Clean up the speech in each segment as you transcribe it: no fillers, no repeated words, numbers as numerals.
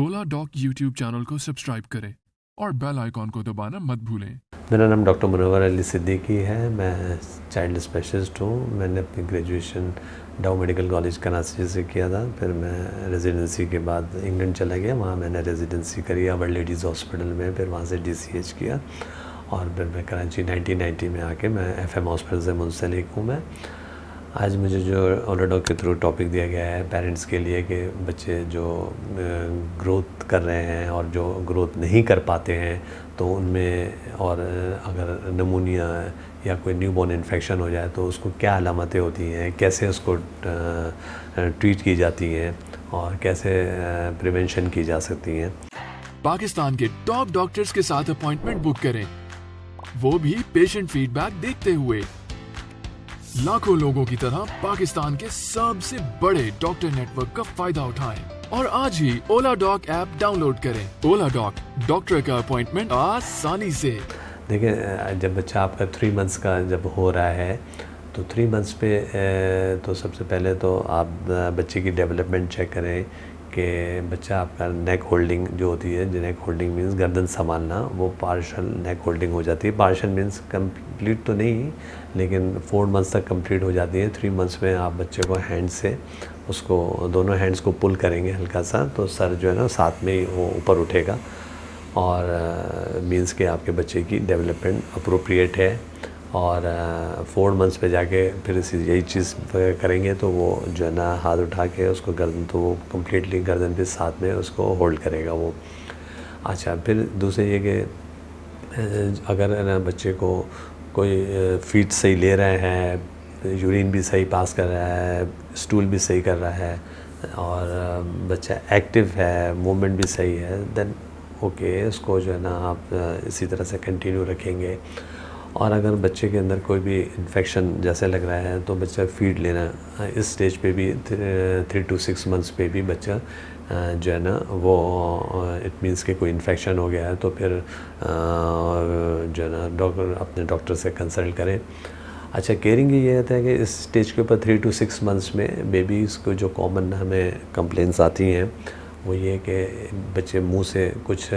ओला dock YouTube channel को subscribe करें और बेल आइकॉन को दबाना मत भूलें। मेरा नाम डॉक्टर मुनव्वर अली सिद्दीकी है। मैं चाइल्ड स्पेशलिस्ट हूँ। मैंने अपनी ग्रेजुएशन डाउ मेडिकल कॉलेज कराची से किया था। फिर मैं रेजिडेंसी के बाद इंग्लैंड चला गया। वहाँ मैंने रेजिडेंसी करी आवर लेडीज़ हॉस्पिटल में। फिर वहाँ से DCH किया और फिर मैं कराची 1990 में आके मैं FM हॉस्पिटल से मुंसलिक हूँ। मैं आज मुझे जो ओला डॉक के थ्रू टॉपिक दिया गया है पेरेंट्स के लिए कि बच्चे जो ग्रोथ कर रहे हैं और जो ग्रोथ नहीं कर पाते हैं तो उनमें और अगर नमूनिया या कोई न्यूबॉर्न इन्फेक्शन हो जाए तो उसको क्या अलामतें होती हैं, कैसे उसको ट्रीट की जाती हैं और कैसे प्रिवेंशन की जा सकती हैं। पाकिस्तान के टॉप डॉक्टर्स के साथ अपॉइंटमेंट बुक करें, वो भी पेशेंट फीडबैक देखते हुए। लाखों लोगों की तरह पाकिस्तान के सबसे बड़े डॉक्टर नेटवर्क का फायदा उठाएं और आज ही ओला डॉक ऐप डाउनलोड करें। ओला डॉक, डॉक्टर का अपॉइंटमेंट आसानी से। देखिए, जब बच्चा आपका 3 मंथ्स का जब हो रहा है तो 3 मंथ्स पे तो सबसे पहले तो आप बच्चे की डेवलपमेंट चेक करें कि बच्चा आपका नेक होल्डिंग जो होती है, जो नेक होल्डिंग मीन्स गर्दन संभालना, वो पार्शल नेक होल्डिंग हो जाती है। पार्शल मीन्स कंप्लीट तो नहीं, लेकिन 4 मंथ्स तक कंप्लीट हो जाती है। 3 मंथ्स में आप बच्चे को हैंड से उसको दोनों हैंड्स को पुल करेंगे हल्का सा, तो सर जो है ना साथ में ही वो ऊपर उठेगा और मीन्स के आपके बच्चे की डेवलपमेंट अप्रोप्रिएट है। और 4 मंथ्स पे जाके फिर यही चीज़ करेंगे तो वो जो है ना हाथ उठा के उसको गर्दन, तो वो कम्प्लीटली गर्दन पे साथ में उसको होल्ड करेगा वो। अच्छा, फिर दूसरे ये कि अगर ना बच्चे को कोई फीड सही ले रहे हैं, यूरिन भी सही पास कर रहा है, स्टूल भी सही कर रहा है और बच्चा एक्टिव है, मूवमेंट भी सही है, देन ओके, उसको जो है ना आप इसी तरह से कंटिन्यू रखेंगे। और अगर बच्चे के अंदर कोई भी इन्फेक्शन जैसे लग रहा है तो बच्चा फीड लेना, इस स्टेज पे भी 3 to 6 मंथ्स पे भी बच्चा जो है ना वो इट मीन्स कि कोई इन्फेक्शन हो गया है तो फिर जो है ना अपने डॉक्टर से कंसल्ट करें। अच्छा, केयरिंग ये होता है कि इस स्टेज के ऊपर 3 to 6 मंथ्स में बेबीज़ को जो कॉमन हमें कंप्लेंट्स आती हैं वो ये कि बच्चे मुंह से कुछ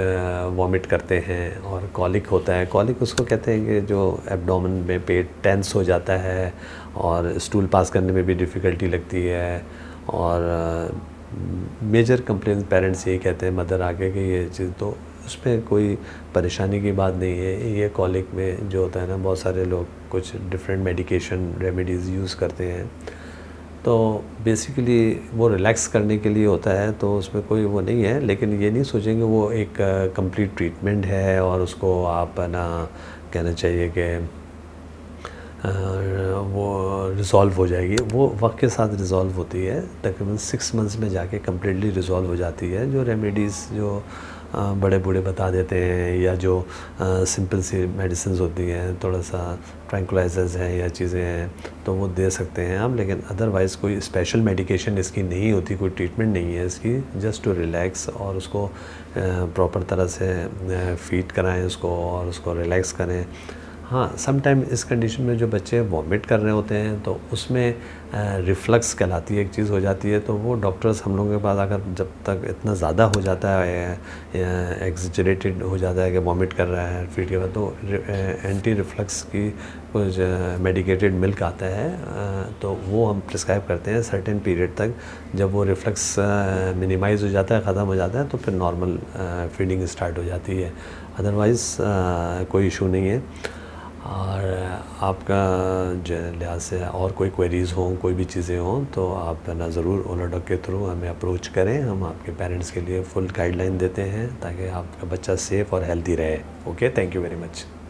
वॉमिट करते हैं और कॉलिक होता है। कॉलिक उसको कहते हैं कि जो एब्डोमेन में पेट टेंस हो जाता है और स्टूल पास करने में भी डिफ़िकल्टी लगती है। और मेजर कंप्लेंट पेरेंट्स यही कहते हैं मदर आके कि ये चीज़, तो उसमें कोई परेशानी की बात नहीं है। ये कॉलिक में जो होता है ना, बहुत सारे लोग कुछ डिफरेंट मेडिकेशन रेमेडीज़ यूज़ करते हैं, तो बेसिकली वो रिलैक्स करने के लिए होता है, तो उसमें कोई वो नहीं है। लेकिन ये नहीं सोचेंगे वो एक कंप्लीट ट्रीटमेंट है और उसको आप ना कहना चाहिए कि वो रिज़ॉल्व हो जाएगी। वो वक्त के साथ रिज़ॉल्व होती है, तकरीबन 6 मंथ्स में जाके कम्प्लीटली रिज़ॉल्व हो जाती है। जो रेमेडीज़ जो बड़े बूढ़े बता देते हैं या जो सिंपल सी मेडिसिन होती हैं, थोड़ा सा ट्रैंक्विलाइजर्स हैं या चीज़ें हैं, तो वो दे सकते हैं आप। लेकिन अदरवाइज़ कोई स्पेशल मेडिकेशन इसकी नहीं होती, कोई ट्रीटमेंट नहीं है इसकी, जस्ट टू रिलैक्स और उसको प्रॉपर तरह से फीड कराएं उसको और उसको रिलैक्स करें। हाँ, सम टाइम इस कंडीशन में जो बच्चे वॉमिट कर रहे होते हैं तो उसमें रिफ्लक्स कहलाती है एक चीज़ हो जाती है, तो वो डॉक्टर्स हम लोगों के पास अगर जब तक इतना ज़्यादा हो जाता है, एग्जरेटेड हो जाता है कि वॉमिट कर रहा है फीड के बाद, तो एंटी रिफ्लक्स की कुछ मेडिकेटेड मिल्क आता है, तो वो हम प्रिस्क्राइब करते हैं सर्टेन पीरियड तक। जब वो रिफ्लक्स मिनिमाइज़ हो जाता है, ख़त्म हो जाता है, तो फिर नॉर्मल फीडिंग स्टार्ट हो जाती है। अदरवाइज़ कोई इशू नहीं है। और आपका जो लिहाज से और कोई क्वेरीज़ हों, कोई भी चीज़ें हों, तो आप ना ज़रूर ओला डॉक के थ्रू हमें अप्रोच करें। हम आपके पेरेंट्स के लिए फुल गाइडलाइन देते हैं ताकि आपका बच्चा सेफ़ और हेल्दी रहे। Okay, thank you very much.